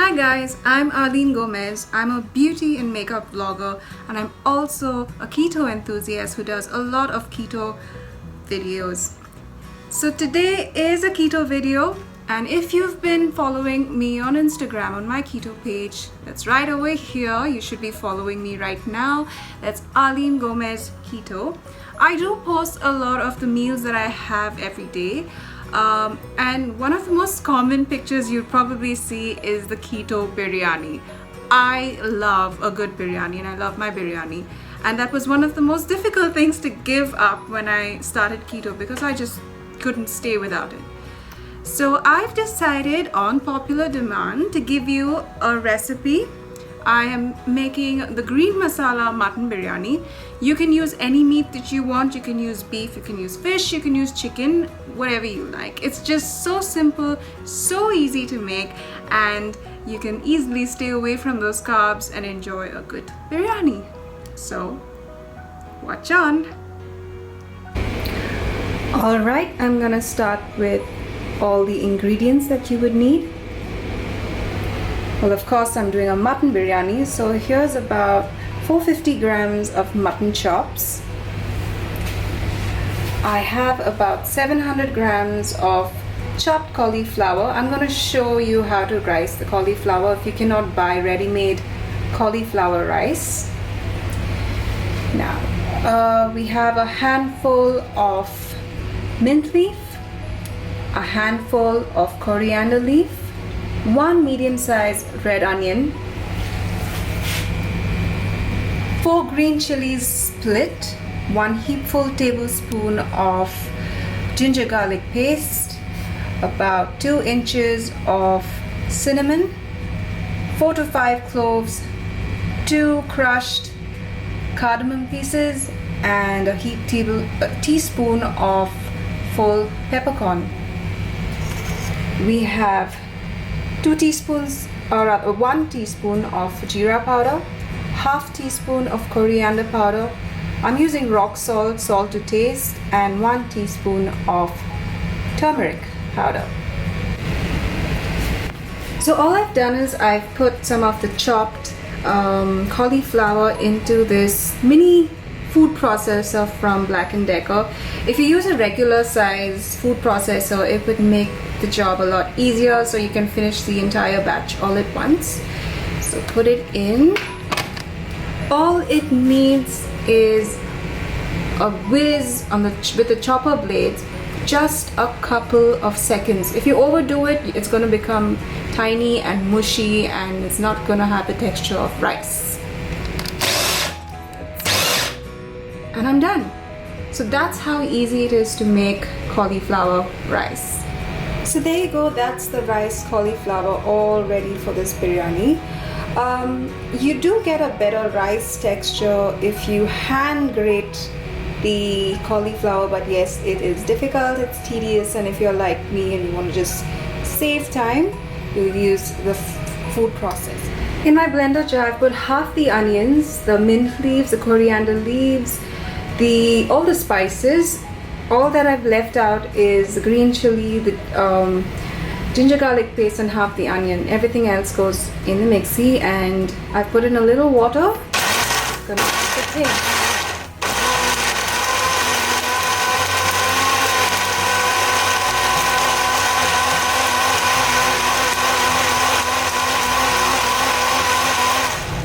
Hi guys, I'm Arlene Gomez. I'm a beauty and makeup vlogger and I'm also a keto enthusiast who does a lot of keto videos. So today is a keto video, and if you've been following me on Instagram on my keto page, that's right over here. You should be following me right now. That's Arlene Gomez Keto. I do post a lot of the meals that I have every day. And one of the most common pictures you'll probably see is the keto biryani. I love a good biryani and I love my biryani. And that was one of the most difficult things to give up when I started keto because I just couldn't stay without it. So I've decided on popular demand to give you a recipe. I am making the green masala mutton biryani. You can use any meat that you want. You can use beef, you can use fish, you can use chicken, whatever you like. It's just so simple, so easy to make, and you can easily stay away from those carbs and enjoy a good biryani. So, watch on. Alright, I'm gonna start with all the ingredients that you would need. Well, of course, I'm doing a mutton biryani, so here's about 450 grams of mutton chops. I have about 700 grams of chopped cauliflower. I'm going to show you how to rice the cauliflower if you cannot buy ready-made cauliflower rice. Now, we have a handful of mint leaf, a handful of coriander leaf, 1 medium-sized red onion, 4 green chilies split, 1 heapful tablespoon of ginger garlic paste, about 2 inches of cinnamon, 4 to 5 cloves, 2 crushed cardamom pieces, and a teaspoon of full peppercorn. We have 2 teaspoons, or rather 1 teaspoon of jeera powder, half teaspoon of coriander powder. I'm using rock salt, salt to taste, and 1 teaspoon of turmeric powder. So all I've done is I've put some of the chopped cauliflower into this mini food processor from Black & Decker. If you use a regular size food processor, it would make the job a lot easier, so you can finish the entire batch all at once. So put it in. All it needs is a whiz on with the chopper blades, just a couple of seconds. If you overdo it, it's going to become tiny and mushy and it's not going to have the texture of rice. And I'm done. So that's how easy it is to make cauliflower rice. So there you go, that's the rice cauliflower all ready for this biryani. You do get a better rice texture if you hand grate the cauliflower, but yes, it is difficult, it's tedious, and if you're like me and you want to just save time, you use the food process. In my blender jar, I've put half the onions, the mint leaves, the coriander leaves, all the spices. All that I've left out is the green chili, the ginger garlic paste, and half the onion. Everything else goes in the mixie, and I've put in a little water. I'm gonna put it in.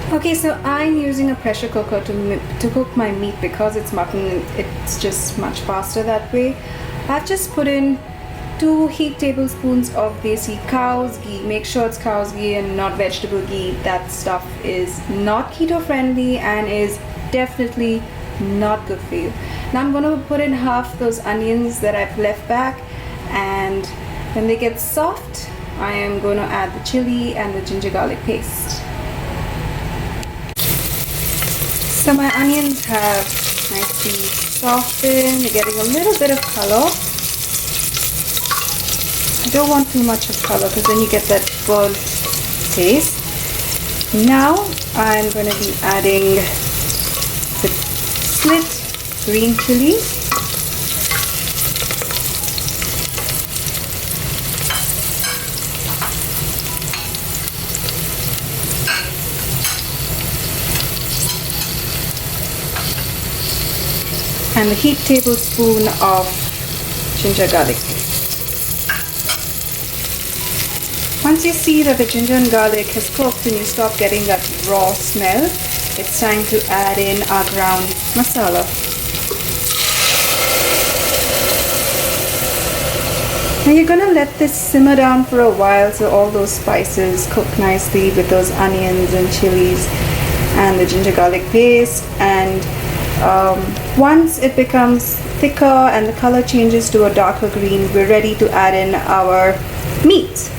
Okay, so I'm using a pressure cooker to cook my meat because it's mutton. It's just much faster that way. I've just put in 2 heaped tablespoons of desi cow's ghee. Make sure it's cow's ghee and not vegetable ghee. That stuff is not keto friendly and is definitely not good for you. Now I'm going to put in half those onions that I've left back, and when they get soft, I am going to add the chili and the ginger garlic paste. So my onions have nicely softened. They're getting a little bit of color. I don't want too much of color because then you get that burnt taste. Now I'm going to be adding the split green chilies. and a heaped tablespoon of ginger garlic paste. Once you see that the ginger and garlic has cooked and you stop getting that raw smell, it's time to add in our ground masala. Now you're going to let this simmer down for a while so all those spices cook nicely with those onions and chilies and the ginger garlic paste, and once it becomes thicker and the color changes to a darker green, we're ready to add in our meat.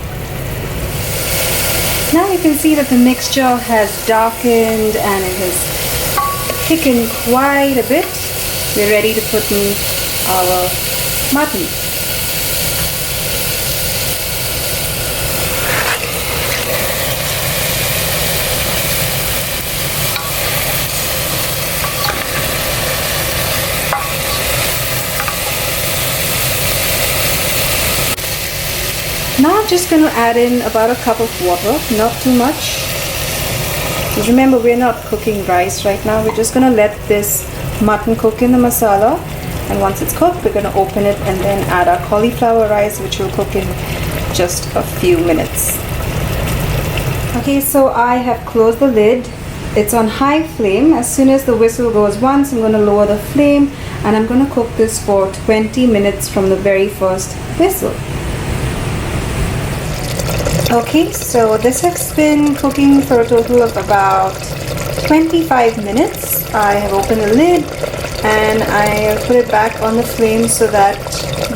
Now you can see that the mixture has darkened and it has thickened quite a bit. We're ready to put in our mutton. Now I'm just going to add in about a cup of water, not too much. Because remember, we're not cooking rice right now. We're just going to let this mutton cook in the masala. And once it's cooked, we're going to open it and then add our cauliflower rice, which will cook in just a few minutes. Okay, so I have closed the lid. It's on high flame. As soon as the whistle goes once, I'm going to lower the flame and I'm going to cook this for 20 minutes from the very first whistle. Okay, so this has been cooking for a total of about 25 minutes. I have opened the lid and I have put it back on the flame so that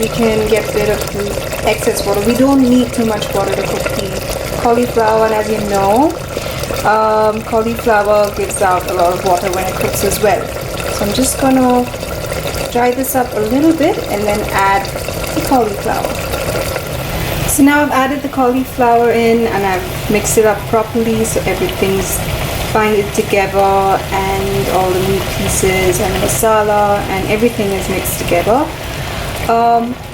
we can get rid of the excess water. We don't need too much water to cook the cauliflower, and as you know, cauliflower gives out a lot of water when it cooks as well. So I'm just going to dry this up a little bit and then add the cauliflower. So now I've added the cauliflower in and I've mixed it up properly so everything's binded together and all the meat pieces and the masala and everything is mixed together.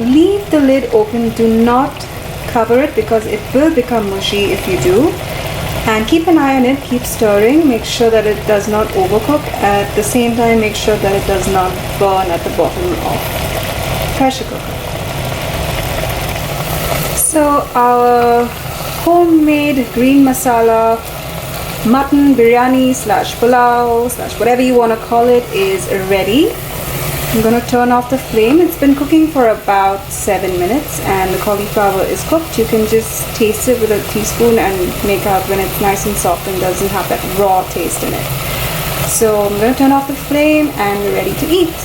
Leave the lid open, do not cover it because it will become mushy if you do. And keep an eye on it, keep stirring, make sure that it does not overcook. At the same time, make sure that it does not burn at the bottom of pressure cooker. So our homemade green masala mutton biryani slash pulao slash whatever you want to call it is ready. I'm going to turn off the flame. It's been cooking for about 7 minutes and the cauliflower is cooked. You can just taste it with a teaspoon and make out when it's nice and soft and doesn't have that raw taste in it. So I'm going to turn off the flame and we're ready to eat.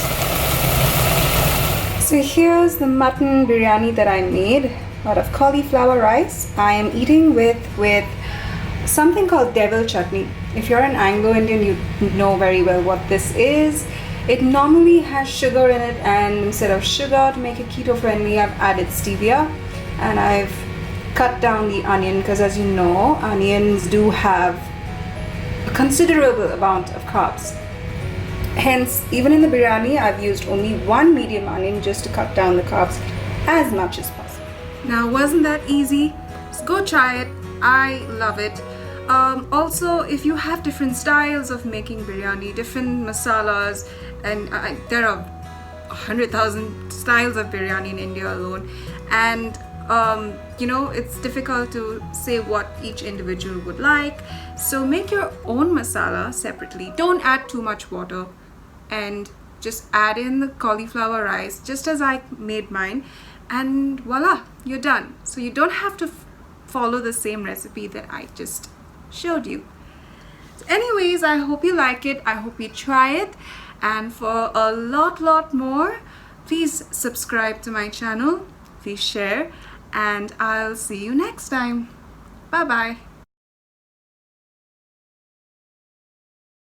So here's the mutton biryani that I made out of cauliflower rice. I am eating with something called devil chutney. If you're an Anglo-Indian, you know very well what this is. It normally has sugar in it, and instead of sugar, to make it keto friendly, I've added stevia and I've cut down the onion because, as you know, onions do have a considerable amount of carbs. Hence, even in the biryani, I've used only one medium onion just to cut down the carbs as much as possible. Now, wasn't that easy? So go try it. I love it. Also, if you have different styles of making biryani, different masalas, and there are 100,000 styles of biryani in India alone, and you know, it's difficult to say what each individual would like. So make your own masala separately. Don't add too much water and just add in the cauliflower rice just as I made mine, and voila, you're done. So you don't have to follow the same recipe that I just showed you. So anyways, I hope you like it. I hope you try it. And for a lot more, please subscribe to my channel. Please share. And I'll see you next time. Bye bye.